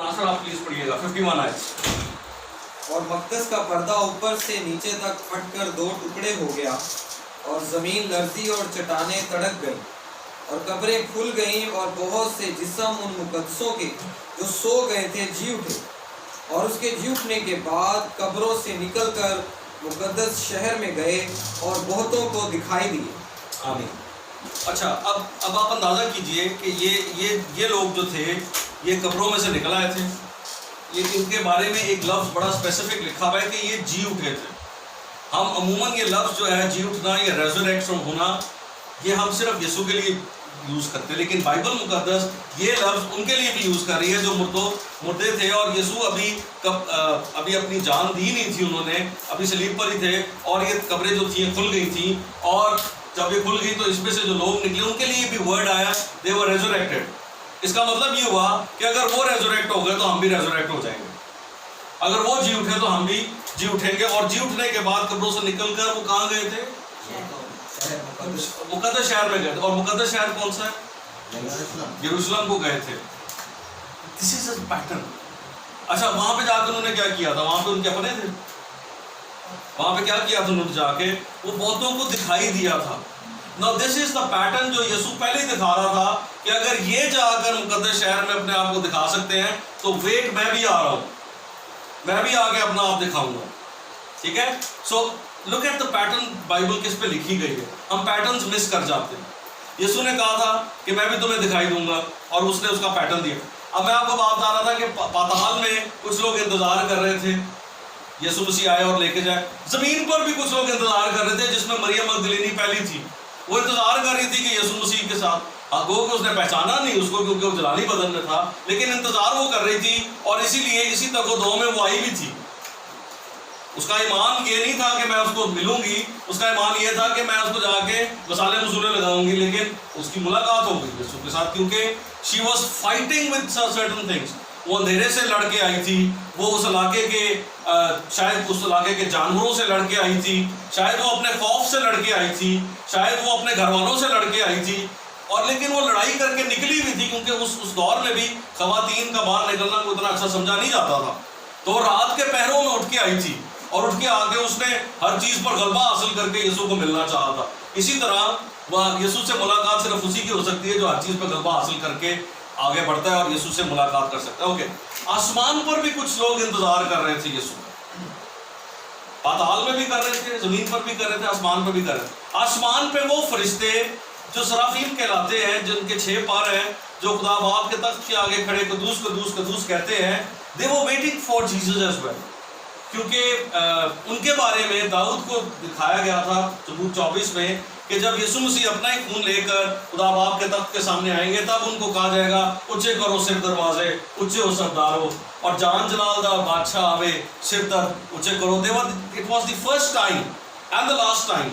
नासर आप प्लीज पढ़िएगा 51 आयत। और मकदस का पर्दा ऊपर से नीचे तक फटकर 2 टुकड़े हो गया और जमीन लर्जी और चट्टानें तड़क गईं और कब्रें खुल गईं और बहुत से जिस्म उन मुकद्दसों के जो सो गए थे जी उठे और उसके जी उठने के बाद कब्रों से निकलकर मुकद्दस शहर में गए और बहुतों को दिखाई दिए। आमीन। अच्छा, अब आप अंदाजा कीजिए कि ये लोग जो थे ये कब्रों में से निकल आए थे। ये इनके बारे में एक लफ्ज़ बड़ा स्पेसिफिक लिखा हुआ है कि ये जी उठे थे। हम अमूमन ये लफ्ज़ जो है जी उठना या रेजरेक्शन होना ये हम सिर्फ यीशु के लिए यूज़ करते हैं, लेकिन बाइबल मुकद्दस ये लफ्ज़ उनके लिए भी यूज़ कर रही है जो मुर्दे थे और यीशु अभी अपनी जान दी नहीं थी, उन्होंने अभी सलीब पर ही थे और ये कब्रें जो थी खुल गई थी और जब ये खुल गई तो इसमें से जो लोग निकले उनके लिए भी वर्ड आया दे वर रेजरेक्टेड। इसका मतलब ये हुआ कि अगर वो रेजरेक्ट हो गए तो हम भी रेजरेक्ट हो जाएंगे, अगर वो जी उठे तो हम भी जी उठेंगे। और जी उठने के बाद कब्रों से निकलकर वो कहाँ गए थे? मुकद्दस शहर में गए थे। और मुकद्दस शहर कौन सा है? यरूशलेम को गए थे। This is a pattern. अच्छा, वहां पे जाकर उन्होंने क्या किया था? वहां पे उनके अपने थे, वहां पे क्या किया था उन्होंने? जाके वो बहुतों को दिखाई दिया था। Now this is the pattern जो यीशु पहले ही दिखा रहा था कि अगर ये जाकर मुकद्दस शहर में अपने आप को दिखा सकते हैं तो वेट, मैं भी आ रहा हूं, मैं भी आके अपना आप दिखाऊंगा। ठीक है, so look at the pattern Bible किस पे लिखी गई है। हम पैटर्न्स मिस कर जाते हैं। यीशु ने कहा था कि मैं भी तुम्हें दिखाई दूंगा और उसने उसका पैटर्न दिया। अब मैं आपको बात बता रहा था कि पाताल में कुछ लोग इंतजार कर रहे थे यीशु मसीह आए और लेके जाए। जमीन पर भी कुछ लोग इंतजार कर रहे थे, जिसमें मरियम मगदलीनी पहली थी। वो इंतजार कर रही थी कि यीशु मसीह के साथ गो कि उसने पहचाना नहीं उसको क्योंकि वो जलाली बदन में था, लेकिन इंतजार वो कर रही थी और इसीलिए इसी तको-दो में वो आई भी थी। उसका ईमान ये नहीं था कि मैं उसको मिलूंगी, उसका ईमान ये था कि मैं उसको जाके मसाले मसूले लगाऊंगी, लेकिन उसकी मुलाकात हो गई यीशु के साथ क्योंकि she was fighting with certain things. वो अंधेरे से लड़के आई थी, वो उस इलाके के शायद उस इलाके के जानवरों से लड़के आई थी, शायद वो अपने खौफ से लड़के आई थी, शायद वो अपने घर वालों से लड़के आई थी। और लेकिन वो लड़ाई करके निकली भी थी क्योंकि उस दौर में भी खवातीन का बाहर निकलना को इतना अच्छा समझा नहीं जाता था। तो रात के पहरों में उठ के आई थी और उठ के आके उसने हर चीज पर गलबा हासिल करके यीशु को मिलना चाहा था। इसी तरह वह यीशु से मुलाकात सिर्फ उसी की हो सकती है जो हर चीज पर गलबा हासिल करके आगे बढ़ता है और यीशु से मुलाकात कर सकता है। ओके, आसमान पर भी कुछ लोग इंतजार कर रहे थे यीशु का। पाताल में भी कर रहे थे, जमीन पर भी कर रहे थे, आसमान पर भी कर रहे थे। आसमान पे वो फरिश्ते जो सराफीम कहलाते हैं, जिनके 6 पर हैं, जो खुदा बाप के तख्त के आगे खड़े कदूस कदूस कदूस कहते हैं, they were waiting for Jesus as well. क्योंकि उनके बारे में दाऊद को दिखाया गया था सबूत 24 में कि जब यीशु मसीह अपना ही खून लेकर खुदा बाप के तख्त के सामने आएंगे तब उनको कहा जाएगा ऊंचे करो सिर दरवाजे, ऊंचे हो सरदारो, और जान जलालदार बादशाह आवे सिर दर ऊंचे करो। It was the first time and the last time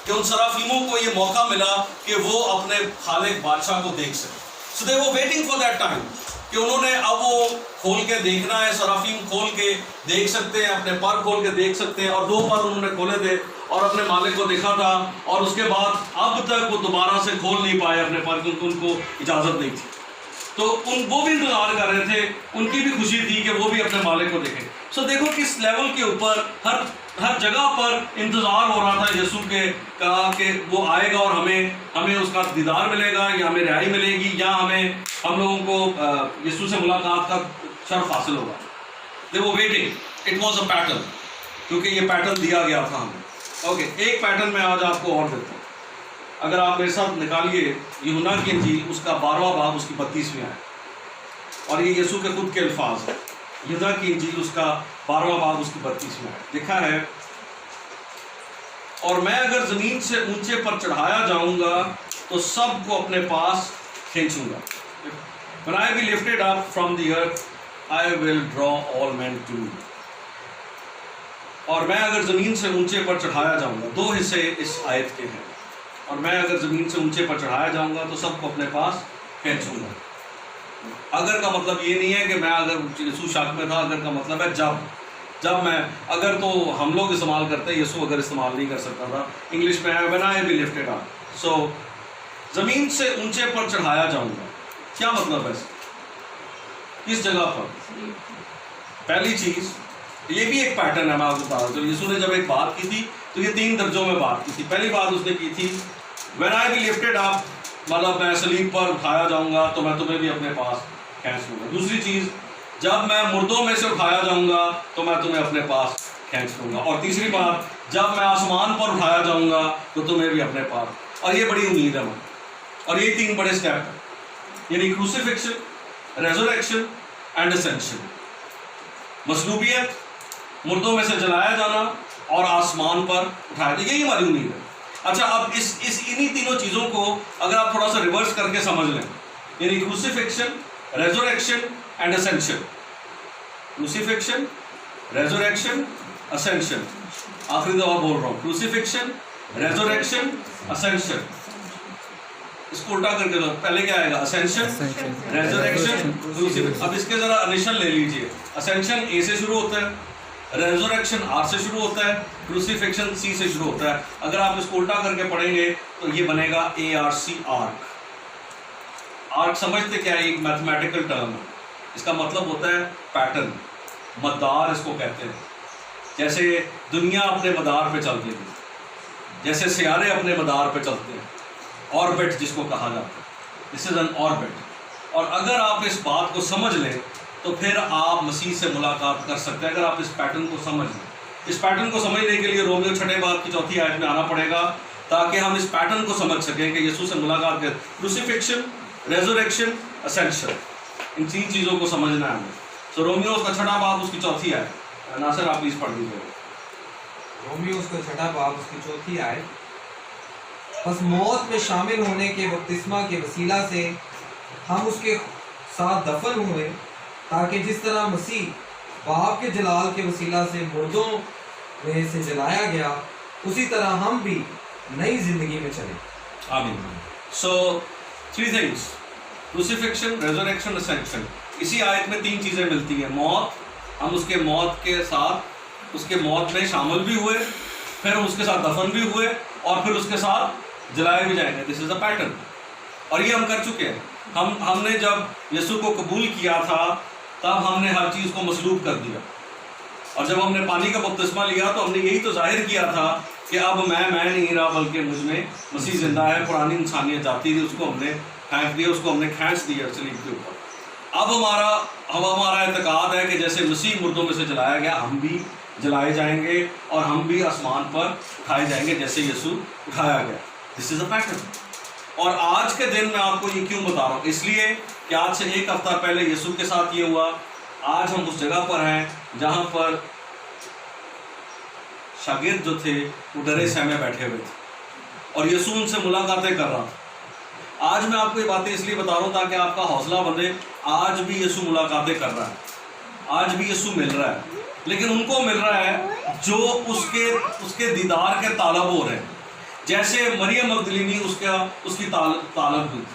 कि उन सराफीमों को ये मौका मिला कि वो अपने खालिक बादशाह को देख सके। So they were waiting for that time कि उन्होंने अब वो खोल के देखना है, सराफीम खोल के देख सकते हैं, अपने पर खोल के देख सकते हैं। और 2 पर उन्होंने खोले थे और अपने मालिक को देखा था और उसके बाद अब तक वो दोबारा से खोल नहीं पाए अपने पर क्योंकि उनको इजाज़त नहीं थी। तो वो भी इंतजार कर रहे थे, उनकी भी खुशी थी कि वो भी अपने मालिक को देखें। सो देखो किस लेवल के ऊपर हर जगह पर इंतजार हो रहा था यीशु के कहा कि वो आएगा और हमें उसका दीदार मिलेगा या हमें रिहाई मिलेगी या हम लोगों को यीशु से मुलाकात का शर्फ हासिल होगा। They were waiting, it was a pattern, क्योंकि ये पैटर्न दिया गया था हमें। ओके, एक पैटर्न मैं आज आपको और देता हूँ। अगर आप मेरे साथ निकालिए यूहन्ना की इंजील, उसका 12वां बाब, उसकी 32वीं आयत, और ये यीशु के खुद के अल्फाज है। यूहन्ना की इंजील उसका 12वां बाब, उसकी 32वीं आयत लिखा है, और मैं अगर जमीन से ऊंचे पर चढ़ाया जाऊंगा तो सबको अपने पास खींचूंगा। When I be lifted up from the earth, I will draw all men to me. और मैं अगर जमीन से ऊंचे पर चढ़ाया जाऊंगा, 2 हिस्से इस आयत के हैं। और मैं अगर जमीन से ऊंचे पर चढ़ाया जाऊंगा तो सबको अपने पास खींचूंगा। अगर का मतलब ये नहीं है कि मैं अगर यीशु शाक में था, अगर का मतलब है जब मैं, अगर तो हम लोग इस्तेमाल करते हैं, यीशु अगर इस्तेमाल नहीं कर सकता था। इंग्लिश में है when I be lifted up, so जमीन से ऊंचे पर चढ़ाया जाऊंगा। क्या मतलब है? किस जगह पर? पहली चीज, ये भी एक पैटर्न है, मैं आपको बता रहा हूँ। यीशु ने जब एक बात की थी तो ये 3 दर्जों में बात की थी। पहली बात उसने की थी, when I be lifted up, मतलब मैं सलीब पर उठाया जाऊंगा तो मैं तुम्हें भी अपने पास खींच लूंगा। दूसरी चीज, जब मैं मुर्दों में से उठाया जाऊंगा तो मैं तुम्हें अपने पास खींच लूंगा। और तीसरी बात, जब मैं आसमान पर उठाया जाऊंगा तो तुम्हें भी अपने पास। और ये बड़ी उम्मीद है मुझे, और ये 3 बड़े स्टेप हैं, यानी क्रूसिफिक्शन, रेजरेक्शन एंड असेंशन। मसलूबियत, मुर्दों में से जलाया जाना और आसमान पर उठाया जाना, यही हमारी उम्मीद है। अच्छा, अब इस इन्हीं तीनों चीज़ों को अगर आप थोड़ा सा रिवर्स करके समझ लें, यानी crucifixion, resurrection and ascension. Crucifixion, resurrection, ascension. आखिरी दफा बोल रहा हूँ, क्रूसिफिक्शन, रेजरेक्शन, असेंशन। इसको उल्टा करके दो, पहले क्या आएगा? Ascension, resurrection, crucifixion. अब इसके जरा इनिशियल ले लीजिए। असेंशन ए से शुरू होता है, रेजरेक्शन आर से शुरू होता है, क्रूसिफिक्शन सी से शुरू होता है। अगर आप इसको उल्टा करके पढ़ेंगे तो ये बनेगा ARC, आर्क। आर्क समझते क्या है? एक मैथमेटिकल टर्म है, इसका मतलब होता है पैटर्न, मदार इसको कहते हैं। जैसे दुनिया अपने मदार पे चलती है, जैसे सियारे अपने मदार पे चलते हैं, ऑर्बिट जिसको कहा जाता है, दिस इज एन ऑर्बिट। और अगर आप इस बात को समझ लें तो फिर आप मसीह से मुलाकात कर सकते हैं, अगर आप इस पैटर्न को समझ लें। इस पैटर्न को समझने के लिए रोमियो 6 बाब की 4 आयत में आना पड़ेगा, ताकि हम इस पैटर्न को समझ सकें कि यीशु से मुलाकात करें। क्रूसिफिक्शन, रेजरेक्शन, असेंशन, इन 3 चीज़ों को समझना है हमें। तो रोमियो उसका 6 बाब उसकी 4 आयत, नासिर आप प्लीज पढ़ दीजिए। रोमियो उसका 6 बाब उसकी 4 आयत। बस मौत में शामिल होने के बपतिस्मा के वसीला से हम उसके साथ दफन हुए, ताकि जिस तरह मसीह बाप के जलाल के वसीला से मुर्दों में से जलाया गया, उसी तरह हम भी नई जिंदगी में चले। आमीन। सो 3 थिंग्स, क्रूसिफिक्शन, रेजरेक्शन, असेंशन। इसी आयत में 3 चीज़ें मिलती हैं। मौत, हम उसके मौत के साथ, उसके मौत में शामिल भी हुए, फिर उसके साथ दफन भी हुए, और फिर उसके साथ जलाए भी जाएंगे। दिस इज अ पैटर्न, और ये हम कर चुके हैं। हमने जब यीशु को कबूल किया था तब हमने हर चीज़ को मसलूब कर दिया, और जब हमने पानी का बपतिस्मा लिया तो हमने यही तो जाहिर किया था कि अब मैं नहीं रहा, बल्कि मुझ में मसीह जिंदा है। पुरानी इंसानियत जाती थी, उसको हमने फेंक दिया, उसको हमने खींच दिया सलीब के ऊपर। अब हमारा एतकाद है कि जैसे मसीह मुर्दों में से जलाया गया, हम भी जलाए जाएंगे और हम भी आसमान पर उठाए जाएंगे जैसे यीशु उठाया गया। This is a pattern. और आज के दिन मैं आपको ये क्यों बता रहा हूँ? इसलिए कि आज से 1 हफ्ता पहले यीशु के साथ ये हुआ। आज हम उस जगह पर हैं जहाँ पर शागिर्द जो थे वो डरे सहमे बैठे हुए थे, और यीशु उनसे मुलाकातें कर रहा था। आज मैं आपको ये बातें इसलिए बता रहा हूँ ताकि आपका हौसला बने। आज भी यीशु मुलाकातें कर रहा है, आज भी यीशु मिल रहा है, लेकिन उनको मिल रहा है जो उसके दीदार के तालब हो रहे हैं। जैसे मरियम मगदलीनी उसकी तालब हुई,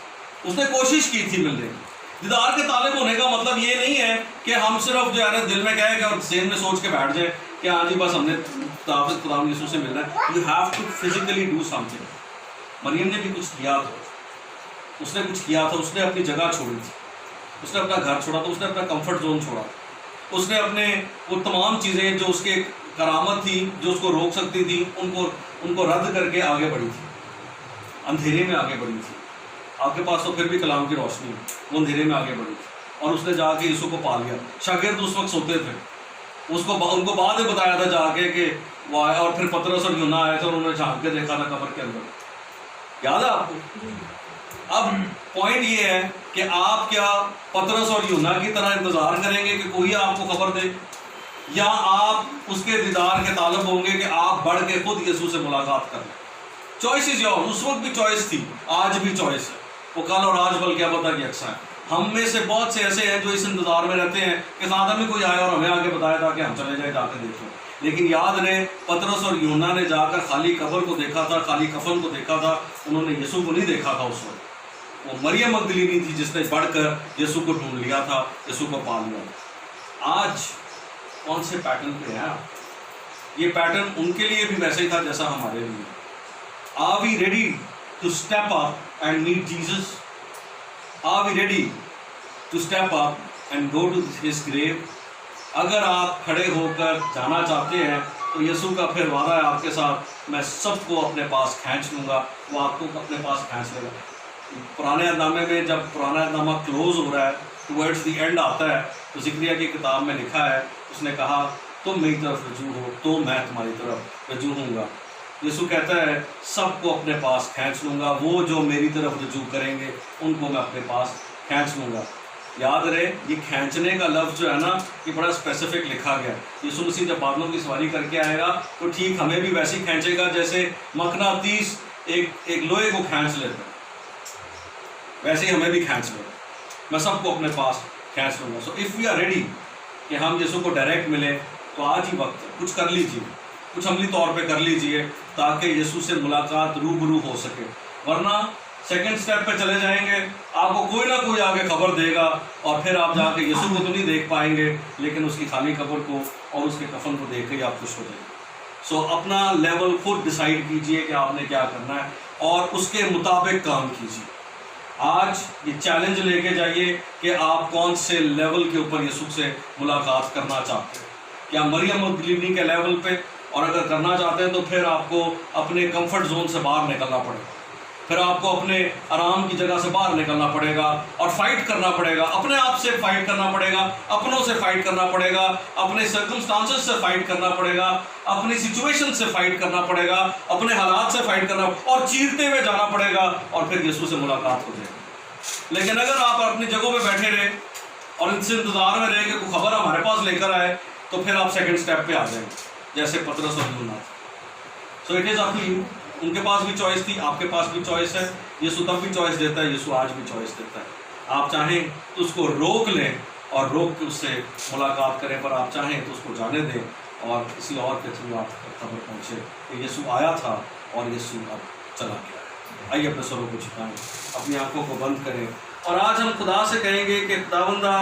उसने कोशिश की थी मिलने की। दीदार के तालब होने का मतलब ये नहीं है कि हम सिर्फ जो है ना दिल में कहें और ज़हन में सोच के बैठ जाए कि हाँ जी बस हमने खुदा यीशु से मिलना है। You have to physically do something. मरियम ने भी कुछ किया था, उसने कुछ किया था। उसने अपनी जगह छोड़ी थी, उसने अपना घर छोड़ा था, उसने अपना कंफर्ट जोन छोड़ा, उसने अपने वो तमाम चीज़ें जो उसके करामत थी, जो उसको रोक सकती थी, उनको रद्द करके आगे बढ़ी थी, अंधेरे में आगे बढ़ी थी। आपके पास तो फिर भी कलाम की रोशनी, वो अंधेरे में आगे बढ़ी थी, और उसने जाके यीशु को पा लिया। शागिर्द उस वक्त सोते थे, उनको बाद में बताया था जाके कि वो आया, और फिर पतरस और यूहन्ना आए थे और उन्होंने झांक के देखा था कब्र के अंदर। याद है आपको? अब पॉइंट ये है कि आप क्या पतरस और यूहन्ना की तरह इंतजार करेंगे कि कोई आपको खबर दे, या आप उसके दीदार के तालब होंगे कि आप बढ़ के खुद यीशु से मुलाकात करें? Choice is your. उस वक्त भी चॉइस थी, आज भी चॉइस है। वो कल और आज बल्कि क्या पता कि अच्छा है। हम में से बहुत से ऐसे हैं जो इस इंतजार में रहते हैं कि खादा में कोई आया और हमें आगे बताया था कि हम चले जाए, जाकर देख लो। लेकिन याद रहे, पतरस और यूहन्ना ने जाकर खाली कब्र को देखा था, खाली कफन को देखा था, उन्होंने यीशु को नहीं देखा था। उस वक्त वो मरियम मगदलीनी थी जिसने बढ़कर यीशु को ढूंढ लिया था, यीशु को पा लिया। आज कौन से पैटर्न पे है? ये पैटर्न उनके लिए भी वैसे ही था जैसा हमारे लिए। Are we ready to step up and meet Jesus? Are we ready to step up and go to his grave. अगर आप खड़े होकर जाना चाहते हैं तो यीशु का फिर वादा है आपके साथ, मैं सबको अपने पास खींच लूँगा, वो आपको अपने पास खींच लेगा। पुराने नामे में जब पुराना नामा क्लोज हो रहा है, टुवर्ड्स द एंड आता है, तो ज़िक्रिया की किताब में लिखा है, उसने कहा तुम मेरी तरफ रजू हो तो मैं तुम्हारी तरफ रजू होऊंगा। यीशु कहता है सबको अपने पास खींच लूँगा, वो जो मेरी तरफ रजू करेंगे उनको मैं अपने पास खींच लूँगा। याद रहे ये खींचने का लफ्ज़ जो है ना, ये बड़ा स्पेसिफिक लिखा गया। यीशु मसीह जब बादलों की सवारी करके आएगा तो ठीक हमें भी वैसे ही खींचेगा जैसे मकनातीस एक लोहे को खींच लेता है, वैसे ही हमें भी खींच लेगा। मैं सबको अपने पास खींच लूँगा। So if we are ready कि हम यीशु को डायरेक्ट मिले तो आज ही वक्त है, कुछ कर लीजिए, कुछ अमली तौर पे कर लीजिए ताकि यीशु से मुलाकात रूबरू हो सके। वरना सेकंड स्टेप पे चले जाएंगे, आपको कोई ना कोई आगे खबर देगा और फिर आप जाके यीशु को तो नहीं देख पाएंगे, लेकिन उसकी खाली कब्र को और उसके कफन को देख के आप खुश हो जाएंगे। सो अपना लेवल खुद डिसाइड कीजिए कि आपने क्या करना है और उसके मुताबिक काम कीजिए। आज ये चैलेंज लेके जाइए कि आप कौन से लेवल के ऊपर यीशु से मुलाकात करना चाहते हैं। क्या मरियम मगदलीनी के लेवल पे? और अगर करना चाहते हैं तो फिर आपको अपने कंफर्ट जोन से बाहर निकलना पड़ेगा, फिर आपको अपने आराम की जगह से बाहर निकलना पड़ेगा और फाइट करना पड़ेगा, अपने आप से फाइट करना पड़ेगा, अपनों से फाइट करना पड़ेगा, अपने सर्कमस्टांसेस से फाइट करना पड़ेगा, अपनी सिचुएशन से फाइट करना पड़ेगा, अपने हालात से फाइट करना और चीरते हुए जाना पड़ेगा और फिर यीशु से मुलाकात हो जाएगी। लेकिन अगर आप अपनी जगहों पे बैठे रहे और इनसे इंतजार में रहे कि कोई खबर हमारे पास लेकर आए, तो फिर आप सेकंड स्टेप पे आ जाएंगे, जैसे पतरस और यूहन्ना। So it is up to you. उनके पास भी चॉइस थी, आपके पास भी चॉइस है। यीशु तब भी चॉइस देता है, यीशु आज भी चॉइस देता है। आप चाहें तो उसको रोक लें और रोक के उससे मुलाकात करें, पर आप चाहें तो उसको जाने दें और किसी और के थ्रू आप खबर पहुँचे कि यीशु आया था और यीशु अब चला गया है। आइए अपने सरों को झुकाएं, अपनी आंखों को बंद करें और आज हम खुदा से कहेंगे कि खुदावंदा